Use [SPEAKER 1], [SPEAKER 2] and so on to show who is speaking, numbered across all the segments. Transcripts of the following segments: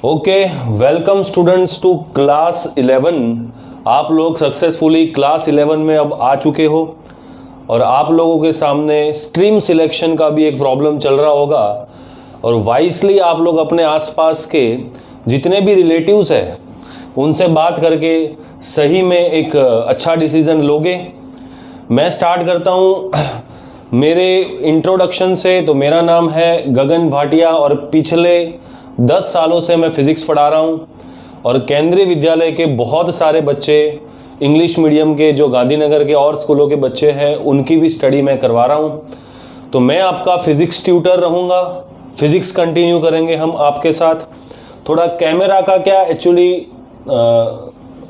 [SPEAKER 1] Okay, welcome students to class 11। आप लोग successfully class 11 में अब आ चुके हो और आप लोगों के सामने स्ट्रीम सिलेक्शन का भी एक प्रॉब्लम चल रहा होगा और वाइसली आप लोग अपने आसपास के जितने भी रिलेटिव्स हैं उनसे बात करके सही में एक अच्छा डिसीज़न लोगे। मैं स्टार्ट करता हूँ मेरे इंट्रोडक्शन से। तो मेरा नाम है गगन भाटिया और पिछले 10 सालों से मैं फ़िज़िक्स पढ़ा रहा हूँ और केंद्रीय विद्यालय के बहुत सारे बच्चे, इंग्लिश मीडियम के जो गांधीनगर के और स्कूलों के बच्चे हैं उनकी भी स्टडी मैं करवा रहा हूँ। तो मैं आपका फ़िज़िक्स ट्यूटर रहूँगा। फ़िज़िक्स कंटिन्यू करेंगे हम आपके साथ। थोड़ा कैमरा का क्या एक्चुअली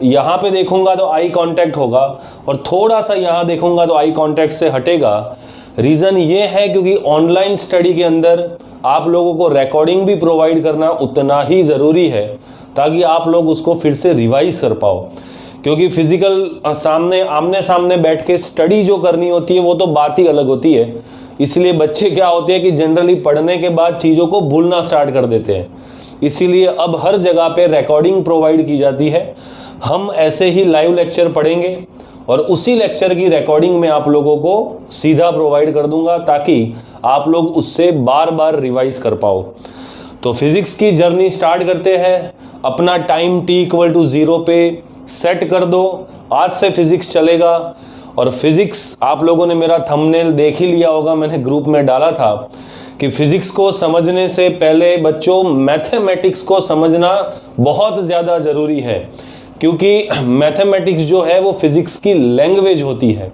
[SPEAKER 1] यहाँ पे देखूंगा तो आई कांटेक्ट होगा और थोड़ा सा यहाँ देखूंगा तो आई कांटेक्ट से हटेगा। रीज़न ये है क्योंकि ऑनलाइन स्टडी के अंदर आप लोगों को रिकॉर्डिंग भी प्रोवाइड करना उतना ही ज़रूरी है ताकि आप लोग उसको फिर से रिवाइज कर पाओ। क्योंकि फिजिकल सामने आमने सामने बैठ के स्टडी जो करनी होती है वो तो बात ही अलग होती है। इसलिए बच्चे क्या होते हैं कि जनरली पढ़ने के बाद चीज़ों को भूलना स्टार्ट कर देते हैं। इसीलिए अब हर जगह पे रिकॉर्डिंग प्रोवाइड की जाती है। हम ऐसे ही लाइव लेक्चर पढ़ेंगे और उसी लेक्चर की रिकॉर्डिंग में आप लोगों को सीधा प्रोवाइड कर दूंगा ताकि आप लोग उससे बार बार रिवाइज कर पाओ। तो फिजिक्स की जर्नी स्टार्ट करते हैं। अपना टाइम t=0 पे सेट कर दो। आज से फिजिक्स चलेगा। और फिजिक्स आप लोगों ने मेरा थंबनेल देख ही लिया होगा, मैंने ग्रुप में डाला था कि फिजिक्स को समझने से पहले बच्चों मैथमेटिक्स को समझना बहुत ज़्यादा ज़रूरी है। क्योंकि मैथमेटिक्स जो है वो फिजिक्स की लैंग्वेज होती है।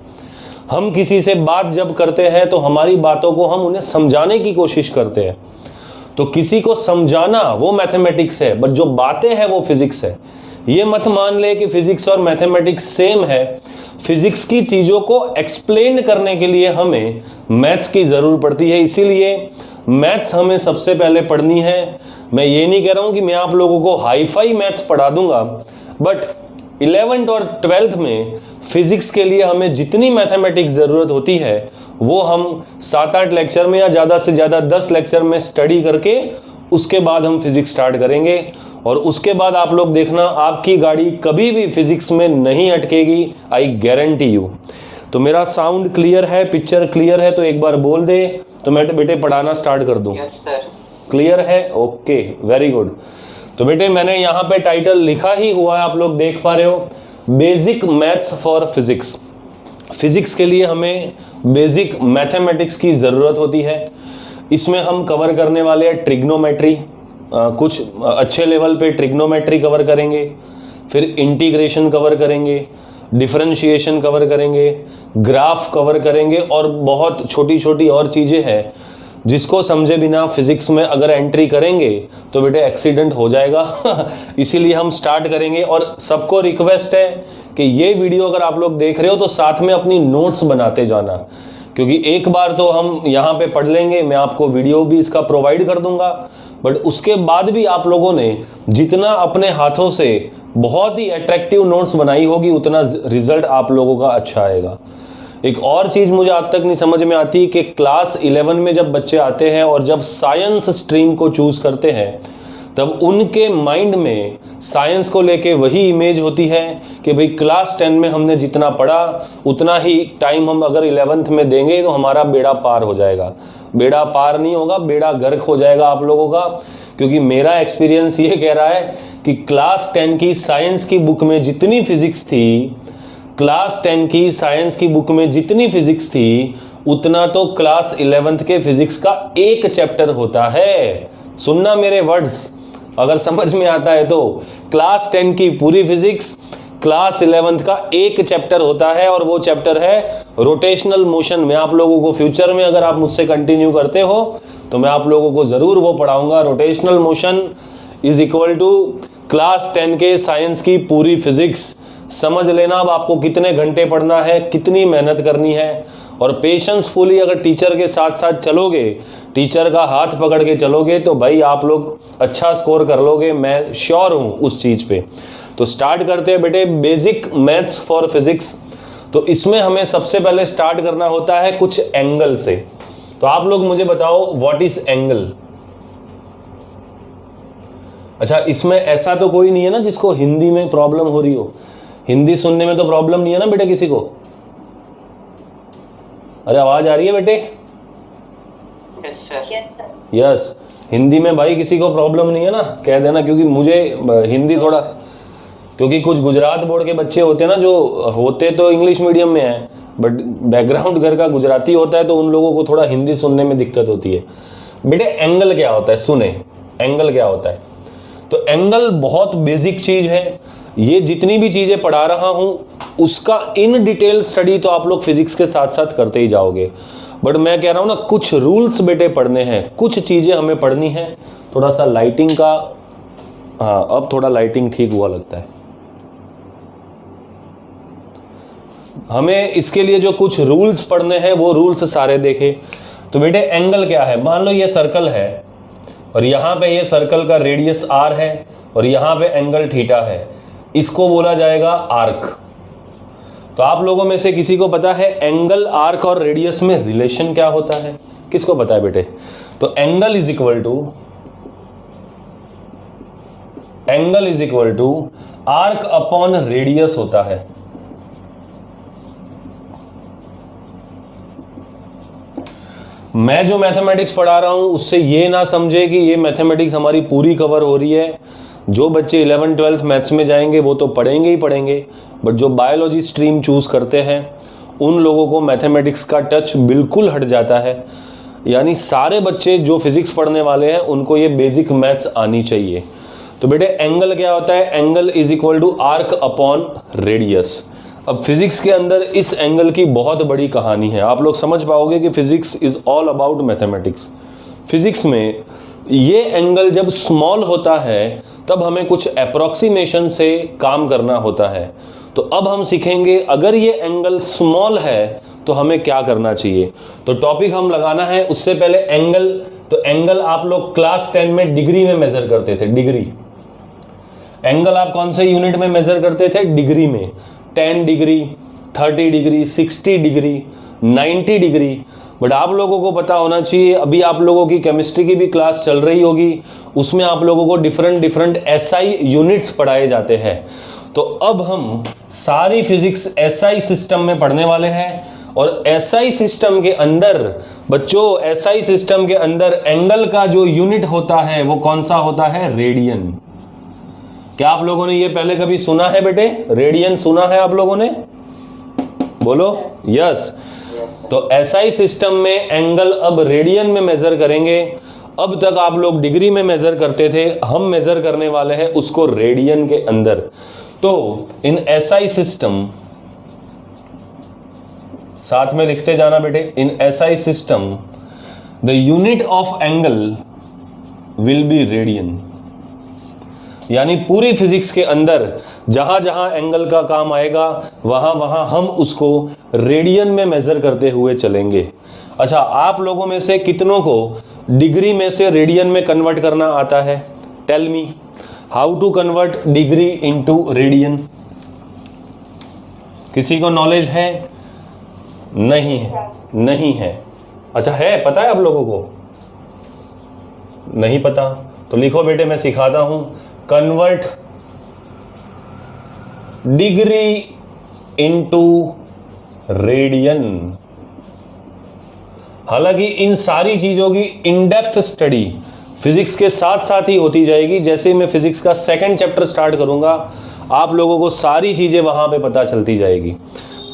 [SPEAKER 1] हम किसी से बात जब करते हैं तो हमारी बातों को हम उन्हें समझाने की कोशिश करते हैं। तो किसी को समझाना वो मैथमेटिक्स है, बट जो बातें हैं वो फिजिक्स है। ये मत मान ले कि फिजिक्स और मैथमेटिक्स सेम है। फिजिक्स की चीज़ों को एक्सप्लेन करने के लिए हमें मैथ्स की ज़रूरत पड़ती है। इसीलिए मैथ्स हमें सबसे पहले पढ़नी है। मैं ये नहीं कह रहा हूँ कि मैं आप लोगों को हाई फाई मैथ्स पढ़ा दूंगा, बट 11th और 12th में फिजिक्स के लिए हमें जितनी मैथमेटिक्स ज़रूरत होती है वो हम 7-8 लेक्चर में या ज़्यादा से ज़्यादा 10 लेक्चर में स्टडी करके उसके बाद हम फिजिक्स स्टार्ट करेंगे। और उसके बाद आप लोग देखना आपकी गाड़ी कभी भी फिजिक्स में नहीं अटकेगी, आई गारंटी यू। तो मेरा साउंड क्लियर है, पिक्चर क्लियर है, तो एक बार बोल दे तो मैं बेटे पढ़ाना स्टार्ट कर दूँ। क्लियर है? Okay, very good. तो बेटे मैंने यहाँ पे टाइटल लिखा ही हुआ है, आप लोग देख पा रहे हो, basic maths for physics. Physics के लिए हमें बेसिक मैथमेटिक्स की ज़रूरत होती है। इसमें हम कवर करने वाले हैं ट्रिग्नोमेट्री, कुछ अच्छे लेवल पे ट्रिग्नोमेट्री कवर करेंगे, फिर इंटीग्रेशन कवर करेंगे, डिफरेंशिएशन कवर करेंगे, ग्राफ कवर करेंगे और बहुत छोटी छोटी और चीज़ें हैं जिसको समझे बिना फिजिक्स में अगर एंट्री करेंगे तो बेटे एक्सीडेंट हो जाएगा। इसीलिए हम स्टार्ट करेंगे। और सबको रिक्वेस्ट है कि ये वीडियो अगर आप लोग देख रहे हो तो साथ में अपनी नोट्स बनाते जाना, क्योंकि एक बार तो हम यहाँ पे पढ़ लेंगे, मैं आपको वीडियो भी इसका प्रोवाइड कर दूंगा, बट उसके बाद भी आप लोगों ने जितना अपने हाथों से बहुत ही अट्रैक्टिव नोट्स बनाई होगी उतना रिजल्ट आप लोगों का अच्छा आएगा। एक और चीज़ मुझे आज तक नहीं समझ में आती कि क्लास 11 में जब बच्चे आते हैं और जब साइंस स्ट्रीम को चूज़ करते हैं तब उनके माइंड में साइंस को लेके वही इमेज होती है कि भाई क्लास 10 में हमने जितना पढ़ा उतना ही टाइम हम अगर 11th में देंगे तो हमारा बेड़ा पार हो जाएगा। बेड़ा पार नहीं होगा, बेड़ा गर्क हो जाएगा आप लोगों का। क्योंकि मेरा एक्सपीरियंस ये कह रहा है कि क्लास 10 की साइंस की बुक में जितनी फिजिक्स थी, क्लास 10 की साइंस की बुक में जितनी फिजिक्स थी उतना तो क्लास 11th के फिजिक्स का एक चैप्टर होता है। सुनना मेरे वर्ड्स, अगर समझ में आता है तो क्लास 10 की पूरी फिजिक्स क्लास 11th का एक चैप्टर होता है और वो चैप्टर है रोटेशनल मोशन। मैं आप लोगों को फ्यूचर में अगर आप मुझसे कंटिन्यू करते हो तो मैं आप लोगों को ज़रूर वो पढ़ाऊंगा। Rotational motion is equal to class 10 के साइंस की पूरी फिजिक्स। समझ लेना अब आपको कितने घंटे पढ़ना है, कितनी मेहनत करनी है। और पेशेंसफुली अगर टीचर के साथ साथ चलोगे, टिचर का हाथ पकड़ के चलोगे तो भाई आप लोग अच्छा स्कोर कर लोगे, मैं श्योर हूँ उस चीज़ पे। तो स्टार्ट करते हैं बेटे बेसिक मैथ्स फॉर फिजिक्स। तो इसमें हमें सबसे पहले स्टार्ट करना होता है कुछ एंगल से। तो आप लोग मुझे बताओ व्हाट इज एंगल। अच्छा, इसमें ऐसा तो कोई नहीं है ना जिसको हिंदी में प्रॉब्लम हो रही हो? हिंदी सुनने में तो प्रॉब्लम नहीं है ना बेटे किसी को? अरे आवाज आ रही है बेटे? यस, हिंदी में भाई किसी को प्रॉब्लम नहीं है ना? कह देना, क्योंकि मुझे हिंदी थोड़ा, क्योंकि कुछ गुजरात बोर्ड के बच्चे होते हैं ना, जो होते तो इंग्लिश मीडियम में है बट बैकग्राउंड घर का गुजराती होता है, तो उन लोगों को थोड़ा हिंदी सुनने में दिक्कत होती है। बेटे एंगल क्या होता है? सुने, एंगल क्या होता है? तो एंगल बहुत बेसिक चीज है। ये जितनी भी चीजें पढ़ा रहा हूं उसका इन डिटेल स्टडी तो आप लोग फिजिक्स के साथ साथ करते ही जाओगे, बट मैं कह रहा हूं ना, कुछ रूल्स बेटे पढ़ने हैं, कुछ चीजें हमें पढ़नी है। थोड़ा सा लाइटिंग का, हाँ अब थोड़ा लाइटिंग ठीक हुआ लगता है। हमें इसके लिए जो कुछ रूल्स पढ़ने हैं वो रूल्स सारे देखे। तो बेटे एंगल क्या है? मान लो ये सर्कल है और यहां पे ये सर्कल का रेडियस r है और यहां पे एंगल थीटा है, इसको बोला जाएगा आर्क। तो आप लोगों में से किसी को पता है एंगल, आर्क और रेडियस में रिलेशन क्या होता है? किसको पता है बेटे? तो angle is equal to arc upon radius होता है। मैं जो मैथमेटिक्स पढ़ा रहा हूं उससे ये ना समझे कि ये मैथमेटिक्स हमारी पूरी कवर हो रही है। जो बच्चे 11th 12th मैथ्स में जाएंगे वो तो पढ़ेंगे ही पढ़ेंगे, बट जो बायोलॉजी स्ट्रीम चूज करते हैं उन लोगों को मैथमेटिक्स का टच बिल्कुल हट जाता है। यानी सारे बच्चे जो फिजिक्स पढ़ने वाले हैं उनको ये बेसिक मैथ्स आनी चाहिए। तो बेटे एंगल क्या होता है? Angle is equal to arc upon radius. अब फिजिक्स के अंदर इस एंगल की बहुत बड़ी कहानी है। आप लोग समझ पाओगे कि physics is all about mathematics. Physics में ये एंगल जब स्मॉल होता है तब हमें कुछ अप्रोक्सीमेशन से काम करना होता है। तो अब हम सीखेंगे अगर ये एंगल स्मॉल है तो हमें क्या करना चाहिए। तो टॉपिक हम लगाना है, उससे पहले एंगल। तो एंगल आप लोग क्लास 10 में डिग्री में मेजर करते थे। डिग्री एंगल आप कौन से यूनिट में मेजर करते थे? डिग्री में। 10 degree, 30 degree, 60 degree, 90 degree. But आप लोगों को पता होना चाहिए, अभी आप लोगों की केमिस्ट्री की भी क्लास चल रही होगी, उसमें आप लोगों को डिफरेंट एसआई यूनिट्स पढ़ाए जाते हैं। तो अब हम सारी फिजिक्स एसआई सिस्टम में पढ़ने वाले हैं। और एसआई सिस्टम के अंदर बच्चों, एसआई सिस्टम के अंदर एंगल का जो यूनिट होता है वो कौन सा होता है? रेडियन। क्या आप लोगों ने ये पहले कभी सुना है बेटे? रेडियन सुना है आप लोगों ने? बोलो यस। तो एसआई सिस्टम में एंगल अब रेडियन में मेजर करेंगे। अब तक आप लोग डिग्री में मेजर करते थे, हम मेजर करने वाले हैं उसको रेडियन के अंदर। तो इन एसआई सिस्टम, साथ में लिखते जाना बेटे, in SI system the unit of angle will be radian. यानी पूरी फिजिक्स के अंदर जहां जहां एंगल का काम आएगा वहां वहां हम उसको रेडियन में मेजर करते हुए चलेंगे। अच्छा, आप लोगों में से कितनों को डिग्री में से रेडियन में कन्वर्ट करना आता है? Tell me how to convert degree into radian. किसी को नॉलेज है? नहीं है, नहीं है। अच्छा है, पता है आप लोगों को? नहीं पता तो लिखो बेटे, मैं सिखाता हूं। Convert degree into radian. हालांकि इन सारी चीजों की इन डेप्थ स्टडी फिजिक्स के साथ साथ ही होती जाएगी। जैसे ही मैं फिजिक्स का सेकंड चैप्टर स्टार्ट करूंगा आप लोगों को सारी चीजें वहां पे पता चलती जाएगी।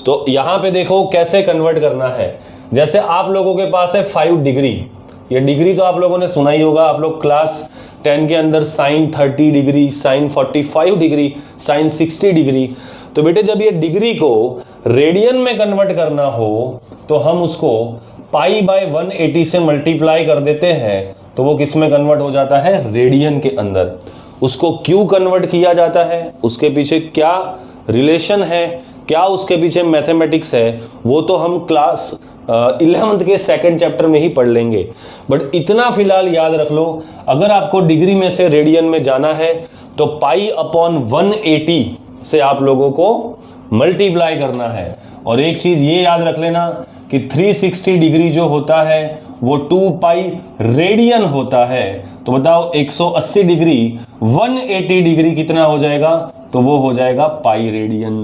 [SPEAKER 1] तो यहां पे देखो कैसे कन्वर्ट करना है। जैसे आप लोगों के पास है 5 डिग्री। ये डिग्री तो आप लोगों ने सुना ही होगा, आप लोग क्लास 10 के अंदर sine 30 degree, sine 45 degree, sine 60 degree. तो बेटे जब ये डिग्री को रेडियन में कन्वर्ट करना हो तो हम उसको पाई बाय 180 से मल्टीप्लाई कर देते हैं, तो वो किस में कन्वर्ट हो जाता है? रेडियन के अंदर। उसको क्यों कन्वर्ट किया जाता है, उसके पीछे क्या रिलेशन है, क्या उसके पीछे मैथमेटिक्स है, वो तो हम क्लास 11th के सेकंड चैप्टर में ही पढ़ लेंगे। बट इतना फिलहाल याद रख लो, अगर आपको डिग्री में से रेडियन में जाना है तो पाई अपॉन 180 से आप लोगों को मल्टीप्लाई करना है। और एक चीज ये याद रख लेना कि 360 डिग्री जो होता है वो 2 पाई रेडियन होता है। तो बताओ 180 डिग्री 180 डिग्री कितना हो जाएगा, तो वो हो जाएगा पाई रेडियन।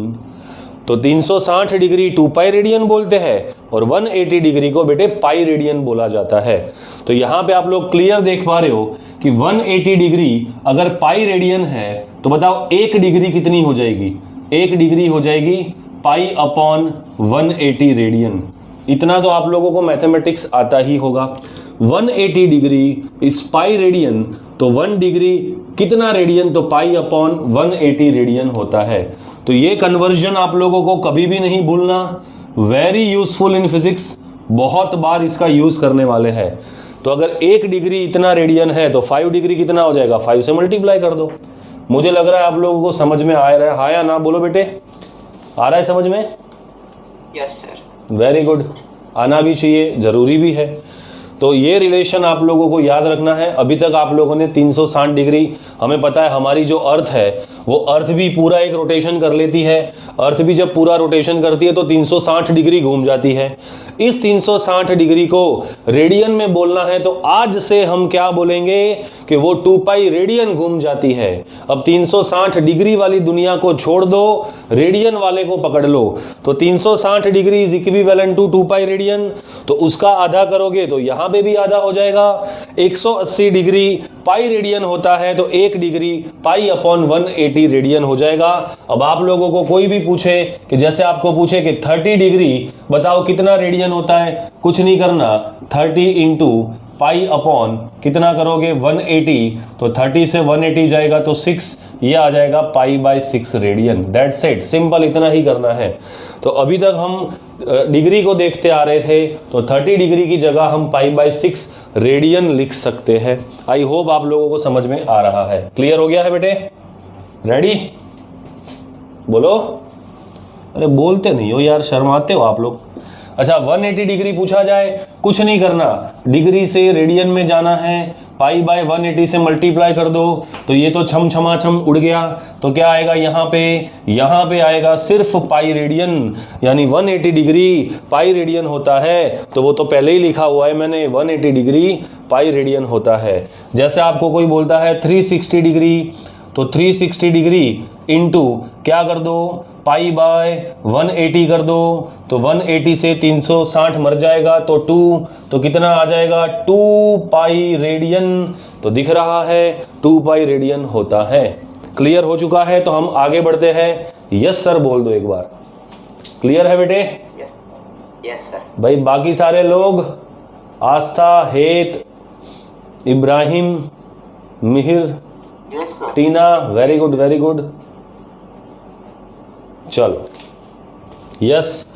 [SPEAKER 1] तो 360 डिग्री 2 पाई रेडियन बोलते हैं और 180 डिग्री को बेटे पाई रेडियन बोला जाता है। तो यहां पे आप लोग क्लियर देख पा रहे हो कि 180 डिग्री अगर पाई रेडियन है तो बताओ 1 डिग्री कितनी हो जाएगी, 1 डिग्री हो जाएगी पाई अपॉन 180 रेडियन। इतना तो आप लोगों को मैथमेटिक्स आता ही होगा। 180 डिग्री इस पाई रेडियन, तो 1 डिग्री कितना रेडियन, तो पाई अपॉन 180 रेडियन होता है। तो ये कन्वर्जन आप लोगों को कभी भी नहीं भूलना, वेरी यूजफुल इन फिजिक्स, बहुत बार इसका यूज करने वाले हैं। तो अगर 1 डिग्री इतना रेडियन है तो 5 डिग्री कितना हो जाएगा, 5 से मल्टीप्लाई कर दो। मुझे लग रहा है आप लोगों को समझ में आ रहा है, हाँ या ना बोलो बेटे, आ रहा है समझ में?
[SPEAKER 2] Yes sir.
[SPEAKER 1] वेरी गुड, आना भी चाहिए, जरूरी भी है। तो ये रिलेशन आप लोगों को याद रखना है। अभी तक आप लोगों ने 360 डिग्री, हमें पता है हमारी जो अर्थ है वो अर्थ भी पूरा एक रोटेशन कर लेती है। अर्थ भी जब पूरा रोटेशन करती है तो 360 डिग्री घूम जाती है। इस 360 डिग्री को रेडियन में बोलना है तो आज से हम क्या बोलेंगे कि वो 2 पाई रेडियन घूम जाती है। अब 360 डिग्री वाली दुनिया को छोड़ दो, रेडियन वाले को पकड़ लो। तो 360 degree is equivalent to 2 pi radian, तो उसका आधा करोगे तो यहां पे भी आधा हो जाएगा। 180 डिग्री पाई रेडियन होता है तो 1 डिग्री पाई अपॉन 180 रेडियन हो जाएगा। अब आप लोगों को कोई भी पूछे कि जैसे आपको पूछे कि 30 डिग्री बताओ कितना रेडियन होता है, कुछ नहीं करना, 30 इंटू पाई अपॉन कितना करोगे 180, तो 30 से 180 जाएगा तो 6, ये आ जाएगा pi by 6 radian. That's it, simple इतना ही करना है। तो अभी तक हम डिग्री को देखते आ रहे थे, तो 30 डिग्री की जगह हम पाई बाय 6 रेडियन लिख सकते हैं। आई होप आप लोगों को समझ में आ रहा है। क्लियर हो गया है बेटे? रेडी? बोलो। अरे बोलते नहीं हो यार, शर्माते हो आप लोग। अच्छा, 180 डिग्री पूछा जाए, कुछ नहीं करना, डिग्री से रेडियन में जाना है, पाई बाय 180 से मल्टीप्लाई कर दो, तो ये तो छम छमा छम उड़ गया। तो क्या आएगा यहाँ पे आएगा सिर्फ पाई रेडियन, यानी 180 डिग्री पाई रेडियन होता है। तो वो तो पहले ही लिखा हुआ है मैंने, 180 डिग्री पाई रेडियन होता है। जैसे आपको कोई बोलता है 360 डिग्री, तो 360 डिग्री इंटू क्या कर दो, पाई बाय 180 कर दो, तो 180 से 360 मर जाएगा तो 2, तो कितना आ जाएगा 2 पाई रेडियन। तो दिख रहा है 2 पाई रेडियन होता है। क्लियर हो चुका है? तो हम आगे बढ़ते हैं। यस सर बोल दो एक बार। क्लियर है बेटे?
[SPEAKER 2] Yes sir.
[SPEAKER 1] भाई बाकी सारे लोग, आस्था, हेत, इब्राहिम, मिहिर, टीना, वेरी गुड वेरी गुड। चलो यस,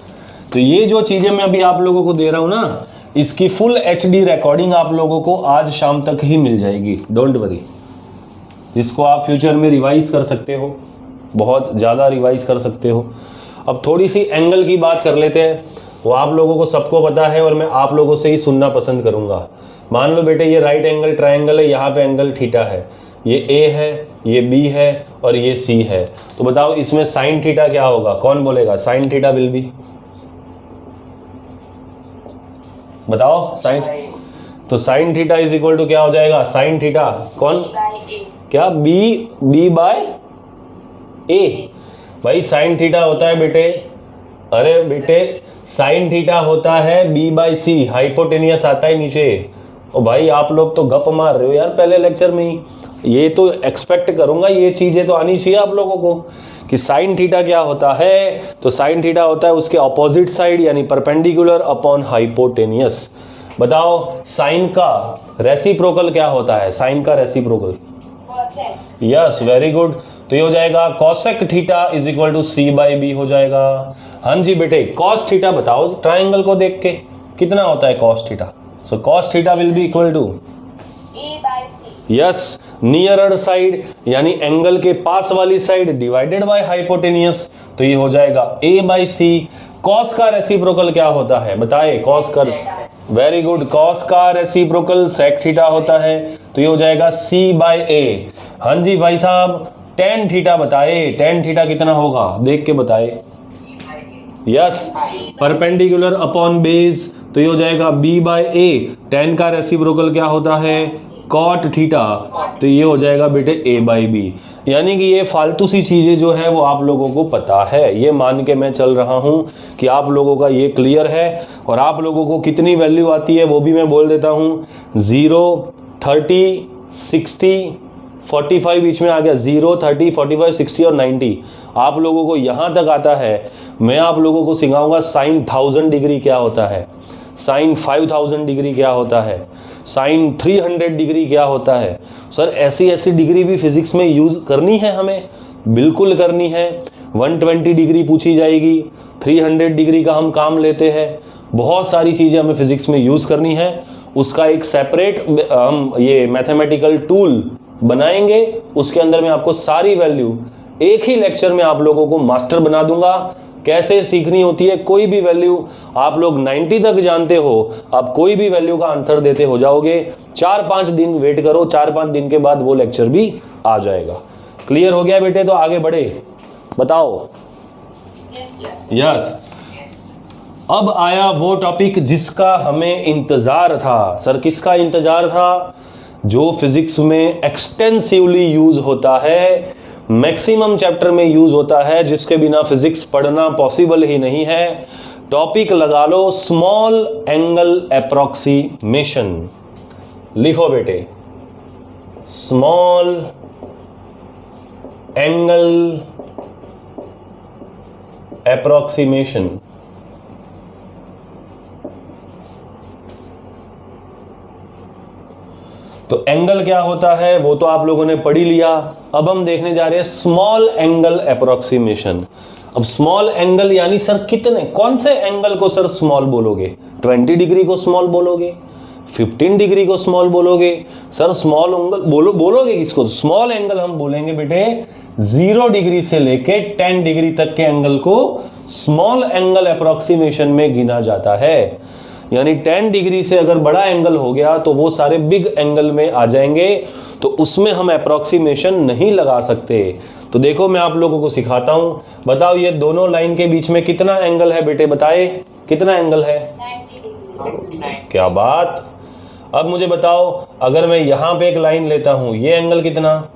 [SPEAKER 1] तो ये जो चीजें मैं अभी आप लोगों को दे रहा हूं ना, इसकी फुल HD रिकॉर्डिंग आप लोगों को आज शाम तक ही मिल जाएगी, डोंट वरी। जिसको आप फ्यूचर में रिवाइज कर सकते हो, बहुत ज़्यादा रिवाइज कर सकते हो। अब थोड़ी सी एंगल की बात कर लेते हैं, वो आप लोगों को सबको पता है और मैं आप लोगों से ही सुनना पसंद करूंगा। मान लो बेटे ये राइट एंगल ट्राइंगल है, यहाँ पे एंगल थीटा है, ये A है, ये B है और ये C है। तो बताओ इसमें साइन थीटा क्या होगा? कौन बोलेगा? साइन थीटा विल बी, बताओ साइन। तो sine theta is equal to क्या हो जाएगा? साइन थीटा कौन? क्या? B by A। भाई साइन थीटा होता है बेटे, अरे बेटे साइन थीटा होता है B बाय C, हाइपोटेनियस आता है नीचे। ओ भाई आप लोग तो गप मार रहे हो यार पहले लेक्चर में ही। ये तो एक्सपेक्ट करूंगा, ये चीजें तो आनी चाहिए आप लोगों को कि साइन थीटा क्या होता है। तो साइन थीटा होता है उसके ऑपोजिट साइड, यानी परपेंडिकुलर अपॉन हाइपोटेनियस। बताओ साइन का रेसिप्रोकल क्या होता है? साइन का रेसिप्रोकल, यस वेरी गुड। तो ये हो जाएगा cosec theta is equal to C by B हो जाएगा। हाँ जी बेटे, कॉस थीटा बताओ ट्राइंगल को देख के कितना होता है cos theta? So cos theta will be equal to
[SPEAKER 2] A by C।
[SPEAKER 1] Yes, nearer side यानी एंगल के पास वाली साइड डिवाइडेड बाय हाइपोटेनियस, तो ये हो जाएगा A बाई C। कॉस का रेसिप्रोकल क्या होता है बताए? कॉस का, वेरी गुड, कॉस का रेसिप्रोकल सेक थीटा होता है, तो ये हो जाएगा C बाई A। हाँ जी भाई साहब, टेन थीटा बताए, टेन थीटा कितना होगा देख के बताए? यस, परपेंडिकुलर अपॉन बेस, तो ये हो जाएगा B बाई A। टेन का रेसिप्रोकल क्या होता है? कॉट थीटा, तो ये हो जाएगा बेटे a बाई बी। यानी कि ये फालतू सी चीज़ें जो है वो आप लोगों को पता है, ये मान के मैं चल रहा हूँ कि आप लोगों का ये क्लियर है। और आप लोगों को कितनी वैल्यू आती है वो भी मैं बोल देता हूँ, 0, 30, 60, 45 बीच में आ गया, 0, 30, 45, 60 और 90। आप लोगों को यहाँ तक आता है। मैं आप लोगों को सिखाऊंगा साइन 1000 डिग्री क्या होता है, साइन 5000 डिग्री क्या होता है, साइन 300 डिग्री क्या होता है। सर ऐसी ऐसी डिग्री भी फिजिक्स में यूज़ करनी है हमें, बिल्कुल करनी है। 120 डिग्री पूछी जाएगी, 300 डिग्री का हम काम लेते हैं। बहुत सारी चीज़ें हमें फिजिक्स में यूज़ करनी है। उसका एक सेपरेट हम ये मैथमेटिकल टूल बनाएंगे, उसके अंदर मैं आपको सारी वैल्यू एक ही लेक्चर में आप लोगों को मास्टर बना दूंगा। कैसे सीखनी होती है, कोई भी वैल्यू आप लोग 90 तक जानते हो, आप कोई भी वैल्यू का आंसर देते हो जाओगे। 4-5 दिन वेट करो, 4-5 दिन के बाद वो लेक्चर भी आ जाएगा। क्लियर हो गया बेटे? तो आगे बढ़े, बताओ। यस। अब आया वो टॉपिक जिसका हमें इंतजार था। सर किसका इंतजार था? जो फिजिक्स में एक्सटेंसिवली यूज होता है, मैक्सिमम चैप्टर में यूज होता है, जिसके बिना फिजिक्स पढ़ना पॉसिबल ही नहीं है। टॉपिक लगा लो, स्मॉल एंगल अप्रोक्सीमेशन। लिखो बेटे, स्मॉल एंगल अप्रोक्सीमेशन। तो एंगल क्या होता है वो तो आप लोगों ने पढ़ ही लिया। अब हम देखने जा रहे हैं स्मॉल एंगल अप्रोक्सीमेशन। अब स्मॉल एंगल यानी सर कितने, कौन से एंगल को सर स्मॉल बोलोगे? 20 डिग्री को स्मॉल बोलोगे, 15 डिग्री को स्मॉल बोलोगे? सर स्मॉल एंगल बोलोगे किसको? स्मॉल एंगल हम बोलेंगे बेटे 0 डिग्री से लेके 10 डिग्री तक के एंगल को स्मॉल एंगल अप्रोक्सीमेशन में गिना जाता है। यानी 10 डिग्री से अगर बड़ा एंगल हो गया तो वो सारे बिग एंगल में आ जाएंगे, तो उसमें हम अप्रोक्सीमेशन नहीं लगा सकते। तो देखो मैं आप लोगों को सिखाता हूं। बताओ ये दोनों लाइन के बीच में कितना एंगल है बेटे? बताए कितना एंगल है?
[SPEAKER 2] 99।
[SPEAKER 1] क्या बात। अब मुझे बताओ, अगर मैं यहां पे एक लाइन लेता हूं, ये एंगल कितना?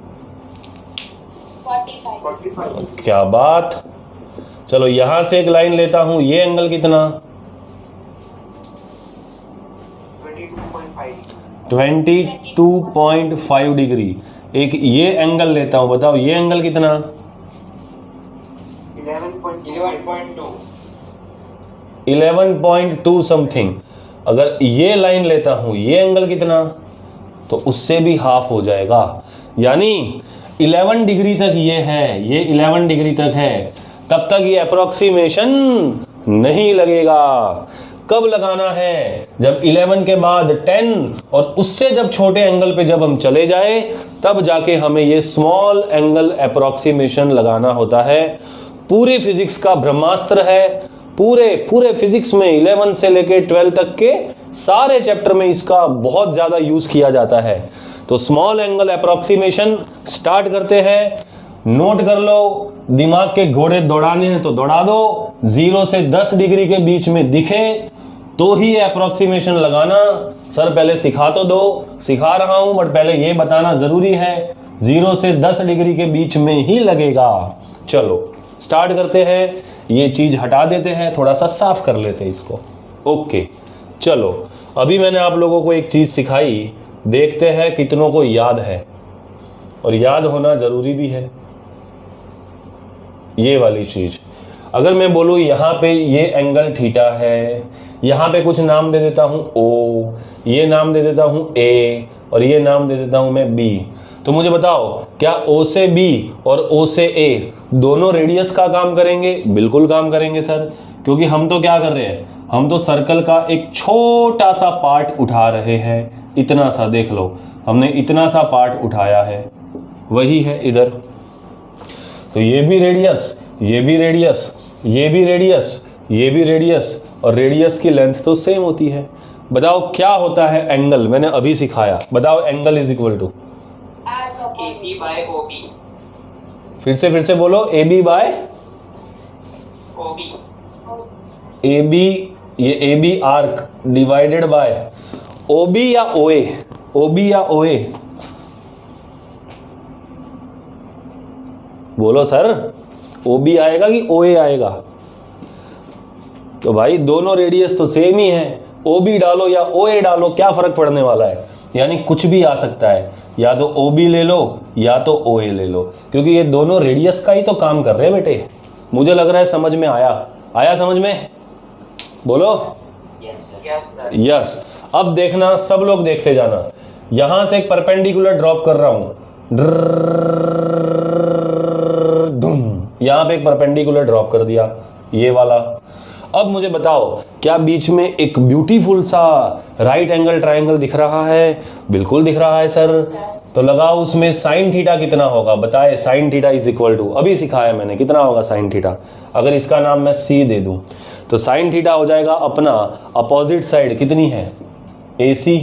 [SPEAKER 2] 45।
[SPEAKER 1] क्या बात। चलो यहां से एक लाइन लेता हूं, ये एंगल कितना? 22.5 डिग्री। एक ये एंगल लेता हूं, बताओ ये एंगल कितना? 11.2 समथिंग। अगर ये लाइन लेता हूं, ये एंगल कितना? तो उससे भी हाफ हो जाएगा। यानी 11 डिग्री तक ये है, ये 11 डिग्री तक है, तब तक ये अप्रोक्सीमेशन नहीं लगेगा। कब लगाना है? जब 11 के बाद 10 और उससे जब छोटे एंगल पे जब हम चले जाए, तब जाके हमें ये स्मॉल एंगल अप्रोक्सीमेशन लगाना होता है। पूरे फिजिक्स का ब्रह्मास्त्र है। पूरे फिजिक्स में 11 से लेके 12 तक के सारे चैप्टर में इसका बहुत ज्यादा यूज किया जाता है। तो स्मॉल एंगल अप्रोक्सीमेशन स्टार्ट करते हैं। नोट कर लो, दिमाग के घोड़े दौड़ाने हैं तो दौड़ा दो। 0 से 10 डिग्री के बीच में दिखे तो ही अप्रोक्सीमेशन लगाना। सर पहले सिखा तो दो, सिखा रहा हूं बट पहले ये बताना जरूरी है, 0 से 10 डिग्री के बीच में ही लगेगा। चलो स्टार्ट करते हैं। ये चीज हटा देते हैं, थोड़ा सा साफ कर लेते हैं इसको। ओके चलो, अभी मैंने आप लोगों को एक चीज सिखाई, देखते हैं कितनों को याद है, और याद होना जरूरी भी है। ये वाली चीज, अगर मैं बोलूं यहां पे ये एंगल थीटा है, यहां पे कुछ नाम दे देता हूं O, ये नाम दे देता हूं A, और ये नाम दे देता हूं मैं B, तो मुझे बताओ क्या O से B और O से A दोनों रेडियस का काम करेंगे? बिल्कुल काम करेंगे सर, क्योंकि हम तो क्या कर रहे हैं, हम तो सर्कल का एक छोटा सा पार्ट उठा रहे हैं। इतना सा देख लो, हमने इतना सा पार्ट उठाया है, वही है इधर। तो ये भी रेडियस, ये भी रेडियस, ये भी रेडियस, ये भी रेडियस, और रेडियस की लेंथ तो सेम होती है। बताओ क्या होता है एंगल? मैंने अभी सिखाया। बताओ angle is equal to
[SPEAKER 2] AB by OB।
[SPEAKER 1] फिर से बोलो, AB बाय
[SPEAKER 2] OB।
[SPEAKER 1] AB, ये AB arc divided by OB या OA? OB या OA? बोलो सर, OB आएगा कि OA आएगा? तो भाई दोनों रेडियस तो सेम ही है, OB डालो या OA डालो, क्या फर्क पड़ने वाला है? यानी कुछ भी आ सकता है, या तो OB ले लो या तो OA ले लो, क्योंकि ये दोनों रेडियस का ही तो काम कर रहे हैं बेटे। मुझे लग रहा है समझ में आया समझ में? बोलो यस। अब देखना, सब लोग देखते जाना, यहां से एक परपेंडिकुलर ड्रॉप कर रहा हूं, यहां पे एक परपेंडिकुलर ड्रॉप कर दिया, ये वाला। अब मुझे बताओ, क्या बीच में एक ब्यूटीफुल सा राइट एंगल ट्रायंगल दिख रहा है? बिल्कुल दिख रहा है सर। तो लगाओ उसमें साइन थीटा कितना होगा, बताए। Sine theta is equal to, अभी सिखाया मैंने, कितना होगा साइन थीटा? अगर इसका नाम मैं C दे दूं तो साइन थीटा हो जाएगा अपना अपोजिट साइड कितनी है, AC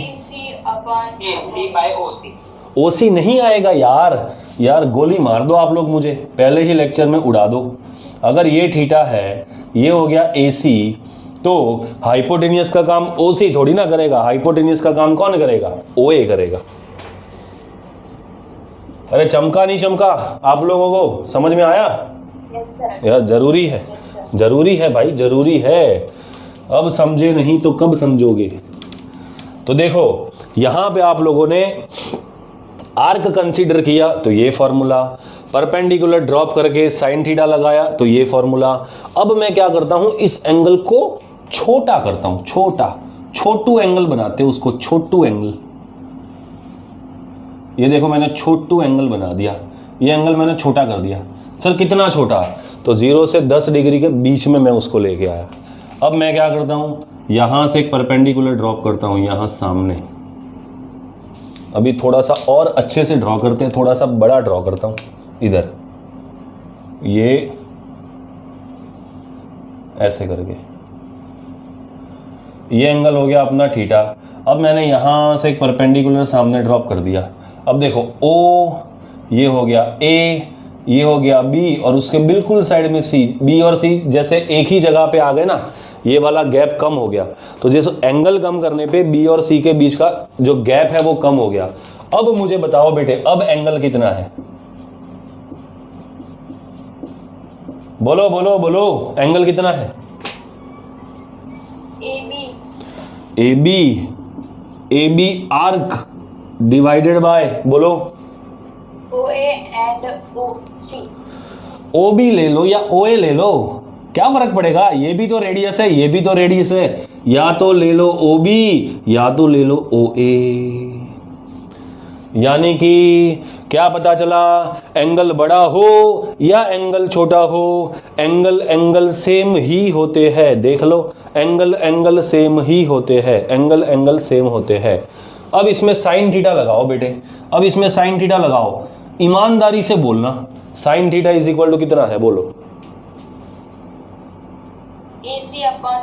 [SPEAKER 2] बाय OC।
[SPEAKER 1] OC नहीं आएगा यार गोली मार दो आप लोग मुझे, पहले ही लेक्चर में उड़ा दो। अगर ये थीटा है, ये हो गया AC, तो हाइपोटेनियस का काम OC थोड़ी ना करेगा, हाइपोटेनियस का काम कौन करेगा? OA करेगा। अरे चमका नहीं चमका आप लोगों को, समझ में आया? यार जरूरी है भाई, जरूरी है। अब समझे नहीं तो कब समझोगे? तो देखो यहां पे आप लोगों ने आर्क कंसीडर किया तो ये फॉर्मूला, परपेंडिकुलर ड्रॉप करके साइन थीटा लगाया तो ये फॉर्मूला। अब मैं क्या करता हूं, इस एंगल को छोटा करता हूं, छोटू एंगल बनाते हैं उसको, छोटू एंगल। ये देखो मैंने छोटू एंगल बना दिया, ये एंगल मैंने छोटा कर दिया। सर कितना छोटा? तो 0 से 10 डिग्री के बीच में मैं उसको लेके आया। अब मैं क्या करता हूं, यहां से एक परपेंडिकुलर ड्रॉप करता हूं यहां सामने। अभी थोड़ा सा और अच्छे से ड्रॉ करते हैं, थोड़ा सा बड़ा ड्रॉ करता हूं इधर, ये ऐसे करके, ये एंगल हो गया अपना थीटा। अब मैंने यहां से एक परपेंडिकुलर सामने ड्रॉप कर दिया। अब देखो O, ये हो गया A, ये हो गया B, और उसके बिल्कुल साइड में C। B और C जैसे एक ही जगह पे आ गए ना, ये वाला गैप कम हो गया। तो जैसे एंगल कम करने पे B और C के बीच का जो गैप है वो कम हो गया। अब मुझे बताओ बेटे, अब एंगल कितना है? बोलो बोलो बोलो, एंगल कितना है? AB आर्क डिवाइडेड बाय, बोलो
[SPEAKER 3] OA and OC।
[SPEAKER 1] OB ले लो या OA ले लो, क्या फर्क पड़ेगा? ये भी तो रेडियस है, ये भी तो रेडियस है। या तो ले लो OB या तो ले लो OA। यानी कि क्या पता चला, एंगल बड़ा हो या एंगल छोटा हो, एंगल सेम ही होते हैं। देख लो, एंगल सेम ही होते हैं, एंगल सेम होते हैं। अब इसमें साइन थीटा लगाओ बेटे, अब इसमें साइन थीटा लगाओ, ईमानदारी से बोलना, sine theta is equal to कितना है? बोलो।
[SPEAKER 3] AC upon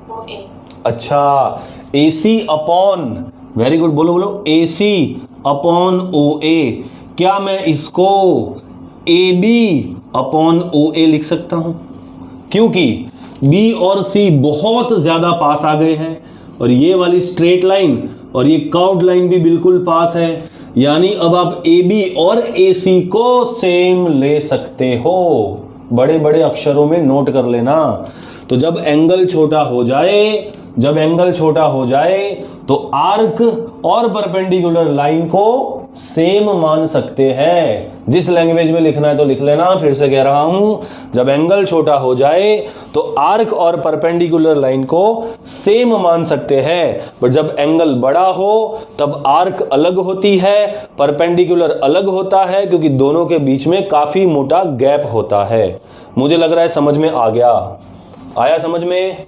[SPEAKER 3] OA।
[SPEAKER 1] अच्छा, AC अपॉन, वेरी गुड, बोलो बोलो, AC अपॉन OA। क्या मैं इसको AB अपॉन OA लिख सकता हूं? क्योंकि B और C बहुत ज्यादा पास आ गए हैं, और ये वाली स्ट्रेट लाइन और ये कर्व्ड लाइन भी बिल्कुल पास है। यानी अब आप AB और AC को सेम ले सकते हो। बड़े बड़े अक्षरों में नोट कर लेना। तो जब एंगल छोटा हो जाए तो आर्क और परपेंडिकुलर लाइन को सेम मान सकते हैं। जिस लैंग्वेज में लिखना है तो लिख लेना, फिर से कह रहा हूं, जब एंगल छोटा हो जाए तो आर्क और परपेंडिकुलर लाइन को सेम मान सकते हैं, पर जब एंगल बड़ा हो तब आर्क अलग होती है, परपेंडिकुलर अलग होता है, क्योंकि दोनों के बीच में काफी मोटा गैप होता है। मुझे लग रहा है समझ में आ गया। आया समझ में?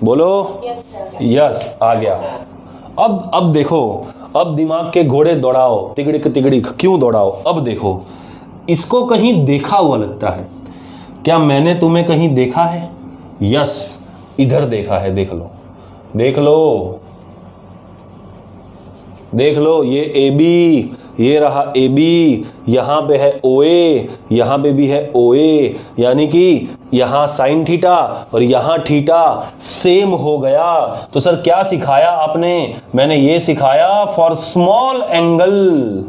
[SPEAKER 1] बोलो यस, आ गया। अब देखो, अब दिमाग के घोड़े दौड़ाओ, तिगड़िक तिगड़िक, क्यों दौड़ाओ? अब देखो, इसको कहीं देखा हुआ लगता है क्या? मैंने तुम्हें कहीं देखा है? यस, इधर देखा है, देख लो, देख लो। देख लो, ये ए बी, ये रहा ए बी, यहाँ पे है ओ ए, यहाँ पे भी है ओ ए, यानी कि यहाँ साइन थीटा और यहाँ थीटा सेम हो गया। तो सर क्या सिखाया आपने? मैंने ये सिखाया फॉर स्मॉल एंगल।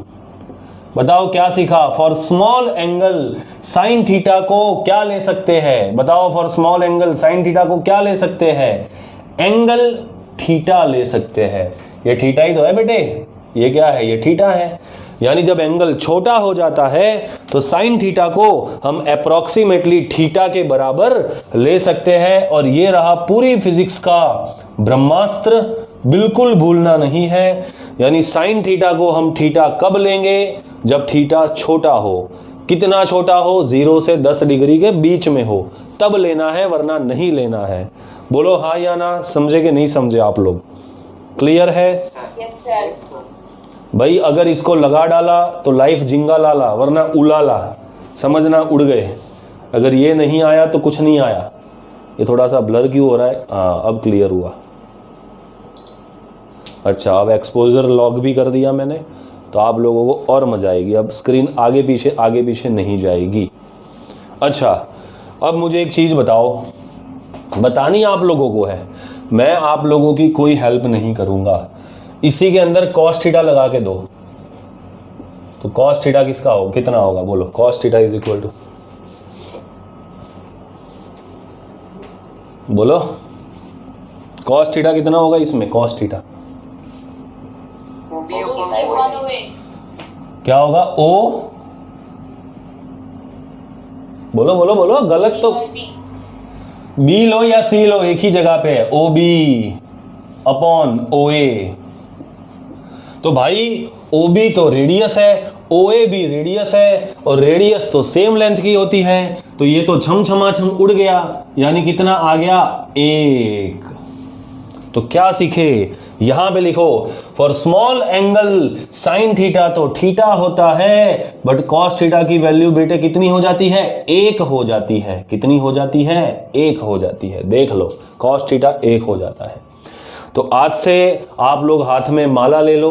[SPEAKER 1] बताओ क्या सीखा? For small angle sine theta को क्या ले सकते हैं? बताओ, for small angle sine theta को क्या ले सकते हैं? एंगल थीटा ले सकते हैं। ये थीटा ही तो है बेटे, ये क्या है? ये थीटा है। यानी जब एंगल छोटा हो जाता है तो साइन थीटा को हम अप्रोक्सीमेटली थीटा के बराबर ले सकते हैं। और ये रहा पूरी फिजिक्स का ब्रह्मास्त्र, बिल्कुल भूलना नहीं है। यानी साइन थीटा को हम थीटा कब लेंगे? जब थीटा छोटा हो। कितना छोटा हो? 0 से 10 डिग्री के बीच में हो, तब लेना है, वरना नहीं लेना है। बोलो हाँ या ना, समझे कि नहीं समझे आप लोग? क्लियर है?
[SPEAKER 3] Yes sir.
[SPEAKER 1] भाई अगर इसको लगा डाला तो लाइफ जिंगा लाला, वरना उलाला, समझना, उड़ गए। अगर ये नहीं आया तो कुछ नहीं आया। ये थोड़ा सा ब्लर क्यों हो रहा है? हाँ अब क्लियर हुआ। अच्छा, अब एक्सपोजर लॉक भी कर दिया मैंने, तो आप लोगों को और मजा आएगी। अब स्क्रीन आगे पीछे नहीं जाएगी। अच्छा, अब मुझे एक चीज़ बताओ, बतानी आप लोगों को है, मैं आप लोगों की कोई हेल्प नहीं करूंगा। इसी के अंदर कॉस थीटा लगा के दो, तो कॉस थीटा किसका हो, कितना होगा? बोलो, cos theta is equal to, बोलो कॉस थीटा कितना होगा इसमें? कॉस थीटा क्या होगा? ओ, बोलो बोलो बोलो, गलत तो बी लो या सी लो, एक ही जगह पे है, ओ बी अपॉन ओ ए। तो भाई ओ बी तो रेडियस है, ओ ए भी रेडियस है, और रेडियस तो सेम लेंथ की होती है। तो ये तो छम छमा छम उड़ गया, यानी कितना आ गया? 1। तो क्या सीखे? यहां पे लिखो, for small angle sine theta तो थीटा होता है, बट कॉस थीटा की वैल्यू बेटे कितनी हो जाती है? 1 हो जाती है। कितनी हो जाती है? 1 हो जाती है। देख लो, कॉस थीटा 1 हो जाता है। तो आज से आप लोग हाथ में माला ले लो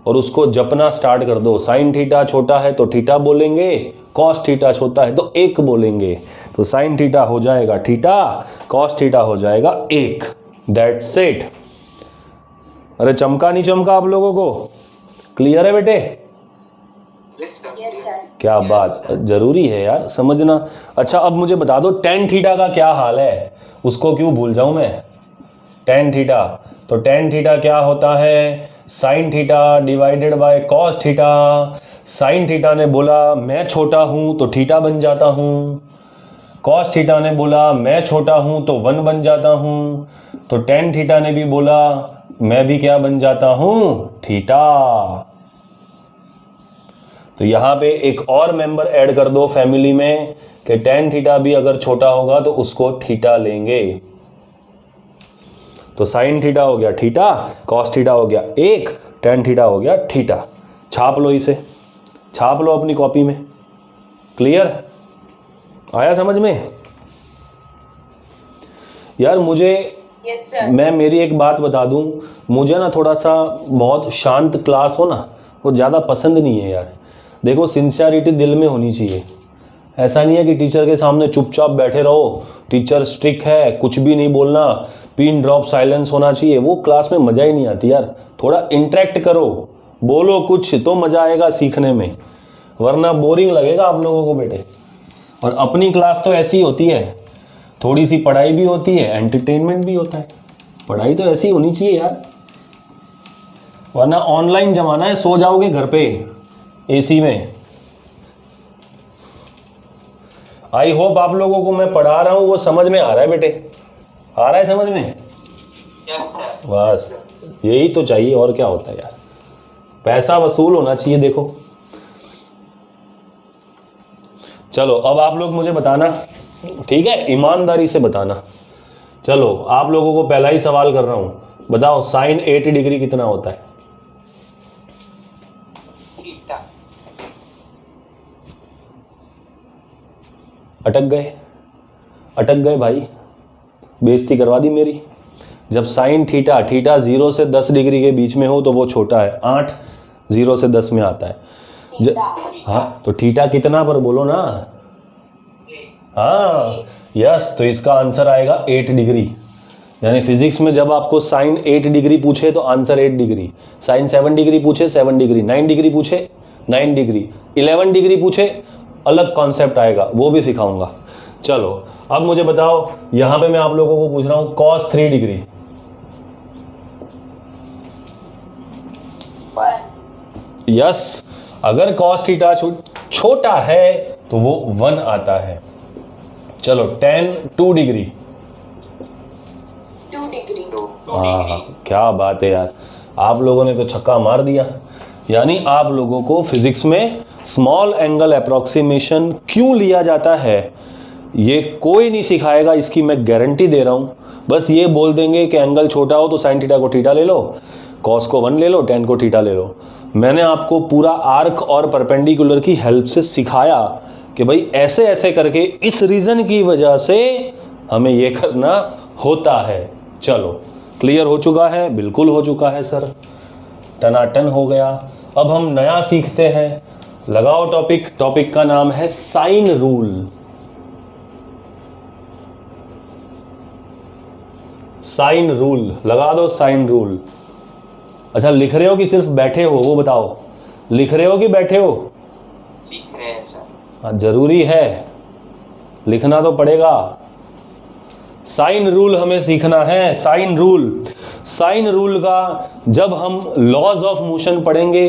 [SPEAKER 1] और उसको जपना स्टार्ट कर दो। साइन थीटा छोटा है तो थीटा बोलेंगे, कॉस थीटा छोटा है तो 1 बोलेंगे। तो साइन थीटा हो जाएगा थीटा, कॉस थीटा हो जाएगा 1। That's it. अरे चमका नहीं चमका आप लोगों को? क्लियर है बेटे?
[SPEAKER 3] Yes sir.
[SPEAKER 1] क्या बात, जरूरी है यार समझना। अच्छा अब मुझे बता दो टेन थीटा का क्या हाल है? उसको क्यों भूल जाऊं मैं? टेन थीटा, तो टेन थीटा क्या होता है? Sine theta divided by cos theta. Sine theta ने बोला मैं छोटा हूं तो थीटा बन जाता हूं, कॉस थीटा ने बोला मैं छोटा हूं तो 1 बन जाता हूं, तो टेन थीटा ने भी बोला मैं भी क्या बन जाता हूं? थीटा। तो यहां पे एक और मेंबर ऐड कर दो फैमिली में कि टेन थीटा भी अगर छोटा होगा तो उसको थीटा लेंगे। तो साइन थीटा हो गया थीटा, कॉस थीटा हो गया 1, टेन थीटा हो गया थीटा। छाप लो इसे, छाप लो अपनी कॉपी में। क्लियर? आया समझ में? यार मुझे
[SPEAKER 3] यस सर।
[SPEAKER 1] मैं मेरी एक बात बता दूं, मुझे ना थोड़ा सा बहुत शांत क्लास हो ना, वो ज़्यादा पसंद नहीं है यार। देखो सिंसियरिटी दिल में होनी चाहिए। ऐसा नहीं है कि टीचर के सामने चुपचाप बैठे रहो, टीचर स्ट्रिक्ट है, कुछ भी नहीं बोलना, पिन ड्रॉप साइलेंस होना चाहिए। वो क्लास में मज़ा ही नहीं आती यार। थोड़ा इंटरेक्ट करो, बोलो कुछ तो मज़ा आएगा सीखने में, वरना बोरिंग लगेगा आप लोगों को बेटे। और अपनी क्लास तो ऐसी होती है, थोड़ी सी पढ़ाई भी होती है, एंटरटेनमेंट भी होता है। पढ़ाई तो ऐसी होनी चाहिए यार, वरना ऑनलाइन जमाना है, सो जाओगे घर पे एसी में। आई होप आप लोगों को मैं पढ़ा रहा हूं वो समझ में आ रहा है बेटे, आ रहा है समझ में? बस यही तो चाहिए, और क्या होता है यार, पैसा वसूल होना चाहिए। देखो चलो अब आप लोग मुझे बताना, ठीक है, ईमानदारी से बताना। चलो आप लोगों को पहला ही सवाल कर रहा हूं, बताओ साइन 80 डिग्री कितना होता है? अटक गए भाई, बेइज्जती करवा दी मेरी। जब साइन थीटा 0 से 10 डिग्री के बीच में हो तो वो छोटा है, 8 0 से 10 में आता है। हाँ, तो थीटा कितना पर बोलो ना। हाँ यस, तो इसका आंसर आएगा 8 डिग्री। यानी फिजिक्स में जब आपको साइन 8 डिग्री पूछे तो आंसर 8 डिग्री, साइन 7 डिग्री पूछे 7 डिग्री, 9 डिग्री पूछे 9 डिग्री, 11 डिग्री पूछे अलग कॉन्सेप्ट आएगा, वो भी सिखाऊंगा। चलो अब मुझे बताओ, यहां पे मैं आप लोगों को पूछ रहा हूं cos 3 डिग्री। यस, अगर cos थीटा छोटा है तो वो 1 आता है। चलो tan 2 डिग्री।
[SPEAKER 3] 2 डिग्री।
[SPEAKER 1] हाँ, क्या बात है यार, आप लोगों ने तो छक्का मार दिया। यानी आप लोगों को फिजिक्स में स्मॉल एंगल अप्रोक्सीमेशन क्यों लिया जाता है ये कोई नहीं सिखाएगा, इसकी मैं गारंटी दे रहा हूँ। बस ये बोल देंगे कि एंगल छोटा हो तो साइन थीटा को थीटा ले लो, कॉस को 1 ले लो, टेन को थीटा ले लो। मैंने आपको पूरा आर्क और परपेंडिकुलर की हेल्प से सिखाया कि भाई ऐसे ऐसे करके इस रीज़न की वजह से हमें ये करना होता है। चलो क्लियर हो चुका है? बिल्कुल हो चुका है सर, टनाटन हो गया। अब हम नया सीखते हैं, लगाओ टॉपिक। टॉपिक का नाम है साइन रूल। साइन रूल लगा दो, साइन रूल। अच्छा, लिख रहे हो कि सिर्फ बैठे हो, वो बताओ, लिख रहे हो कि बैठे हो?
[SPEAKER 2] लिख रहे हैं सर।
[SPEAKER 1] हाँ, जरूरी है, लिखना तो पड़ेगा। साइन रूल हमें सीखना है। साइन रूल, साइन रूल का जब हम लॉज ऑफ मोशन पढ़ेंगे,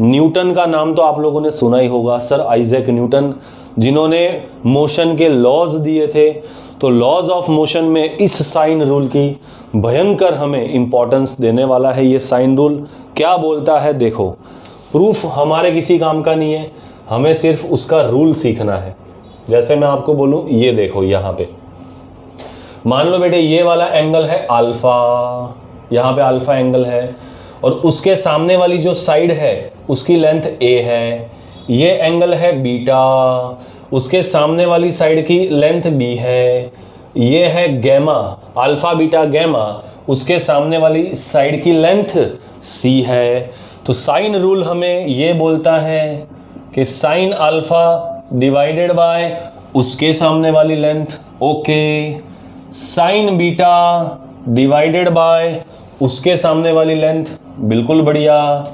[SPEAKER 1] न्यूटन का नाम तो आप लोगों ने सुना ही होगा, सर आइजैक न्यूटन, जिन्होंने मोशन के लॉज दिए थे। तो लॉज ऑफ मोशन में इस साइन रूल की भयंकर हमें इंपॉर्टेंस देने वाला है। ये साइन रूल क्या बोलता है देखो, प्रूफ हमारे किसी काम का नहीं है, हमें सिर्फ उसका रूल सीखना है। जैसे मैं आपको बोलूं, ये देखो यहाँ पे मान लो बेटे ये वाला एंगल है अल्फा, यहाँ पे अल्फा एंगल है, और उसके सामने वाली जो साइड है उसकी लेंथ ए है। ये एंगल है बीटा, उसके सामने वाली साइड की लेंथ बी है। ये है गैमा, अल्फा बीटा गैमा, उसके सामने वाली साइड की लेंथ सी है। तो साइन रूल हमें ये बोलता है कि साइन अल्फा डिवाइडेड बाय उसके सामने वाली length, okay, sign beta divided by उसके सामने वाली लेंथ, बिल्कुल बढ़िया,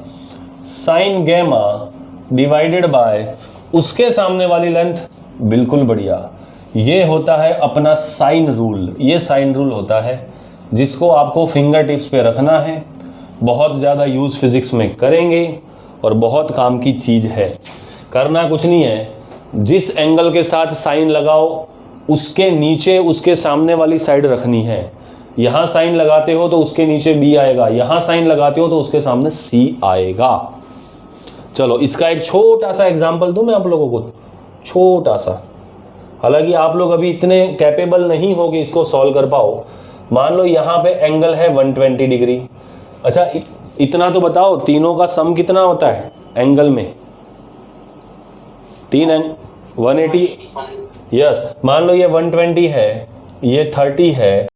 [SPEAKER 1] साइन गैमा डिवाइडेड बाय उसके सामने वाली लेंथ, बिल्कुल बढ़िया। ये होता है अपना साइन रूल। ये साइन रूल होता है जिसको आपको फिंगर टिप्स पे रखना है, बहुत ज़्यादा यूज़ फिजिक्स में करेंगे और बहुत काम की चीज़ है। करना कुछ नहीं है, जिस एंगल के साथ साइन लगाओ उसके नीचे उसके सामने वाली साइड रखनी है। यहाँ साइन लगाते हो तो उसके नीचे बी आएगा, यहाँ साइन लगाते हो तो उसके सामने सी आएगा। चलो इसका एक छोटा सा एग्जाम्पल दूं मैं आप लोगों को, छोटा सा। हालांकि आप लोग अभी इतने कैपेबल नहीं हो कि इसको सॉल्व कर पाओ। मान लो यहाँ पे एंगल है 120 डिग्री। अच्छा इतना तो बताओ, तीनों का सम कितना होता है एंगल में? 3 180। यस, मान लो ये 120 है, ये 30 है,